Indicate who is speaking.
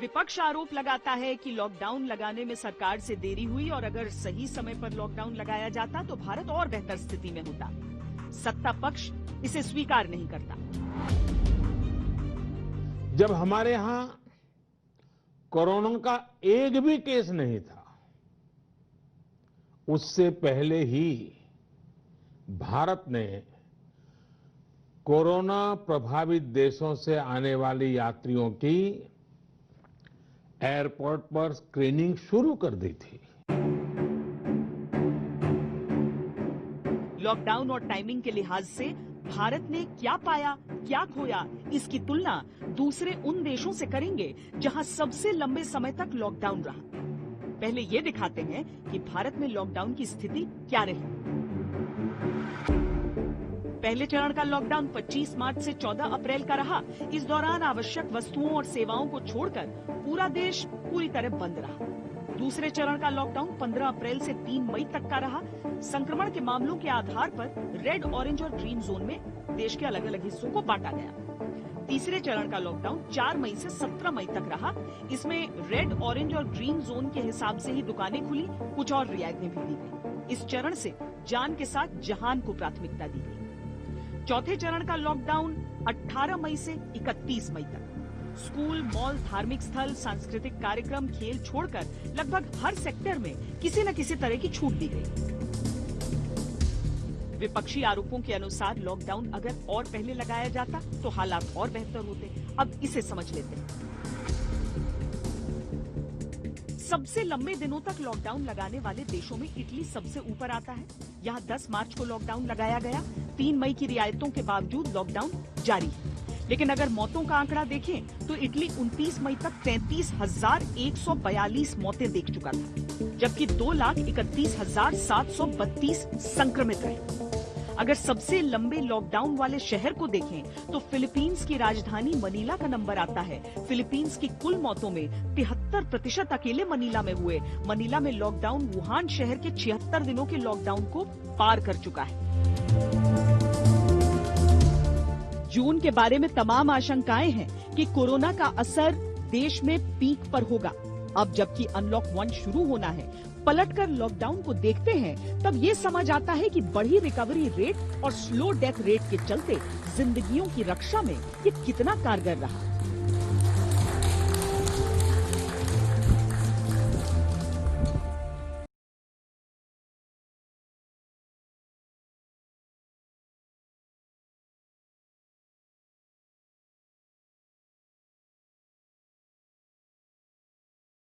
Speaker 1: विपक्ष आरोप लगाता है कि लॉकडाउन लगाने में सरकार से देरी हुई और अगर सही समय पर लॉकडाउन लगाया जाता तो भारत और बेहतर स्थिति में होता। सत्ता पक्ष इसे स्वीकार नहीं करता।
Speaker 2: जब हमारे यहां कोरोना का एक भी केस नहीं था, उससे पहले ही भारत ने कोरोना प्रभावित देशों से आने वाले यात्रियों की एयरपोर्ट पर स्क्रीनिंग शुरू कर दी थी।
Speaker 1: लॉकडाउन और टाइमिंग के लिहाज से भारत ने क्या पाया, क्या खोया, इसकी तुलना दूसरे उन देशों से करेंगे जहां सबसे लंबे समय तक लॉकडाउन रहा। पहले ये दिखाते हैं कि भारत में लॉकडाउन की स्थिति क्या रही। पहले चरण का लॉकडाउन 25 मार्च से 14 अप्रैल का रहा। इस दौरान आवश्यक वस्तुओं और सेवाओं को छोड़कर पूरा देश पूरी तरह बंद रहा। दूसरे चरण का लॉकडाउन 15 अप्रैल से 3 मई तक का रहा। संक्रमण के मामलों के आधार पर रेड, ऑरेंज और ग्रीन जोन में देश के अलग अलग हिस्सों को बांटा गया। तीसरे चरण का लॉकडाउन 4 मई से 17 मई तक रहा। इसमें रेड, ऑरेंज और ग्रीन जोन के हिसाब से ही दुकानें खुली, कुछ और रियायतें भी दी गई। इस चरण से जान के साथ जहान को प्राथमिकता दी गई। चौथे चरण का लॉकडाउन 18 मई से 31 मई तक। स्कूल, मॉल, धार्मिक स्थल, सांस्कृतिक कार्यक्रम, खेल छोड़कर लगभग हर सेक्टर में किसी न किसी तरह की छूट दी गई। विपक्षी आरोपों के अनुसार लॉकडाउन अगर और पहले लगाया जाता तो हालात और बेहतर होते। अब इसे समझ लेते हैं। सबसे लंबे दिनों तक लॉकडाउन लगाने वाले देशों में इटली सबसे ऊपर आता है। यहाँ 10 मार्च को लॉकडाउन लगाया गया। 3 मई की रियायतों के बावजूद लॉकडाउन जारी है। लेकिन अगर मौतों का आंकड़ा देखें तो इटली 29 मई तक 33,142 मौतें देख चुका था, जबकि 2,31,732 संक्रमित रहे। अगर सबसे लंबे लॉकडाउन वाले शहर को देखें तो फिलीपींस की राजधानी मनीला का नंबर आता है। फिलीपींस की कुल मौतों में 73% अकेले मनीला में हुए। मनीला में लॉकडाउन वुहान शहर के 76 दिनों के लॉकडाउन को पार कर चुका है। जून के बारे में तमाम आशंकाएं हैं कि कोरोना का असर देश में पीक पर होगा। अब जबकि अनलॉक 1 शुरू होना है, पलटकर लॉकडाउन को देखते हैं तब ये समझ आता है कि बढ़ी रिकवरी रेट और स्लो डेथ रेट के चलते जिंदगियों की रक्षा में ये कितना कारगर रहा।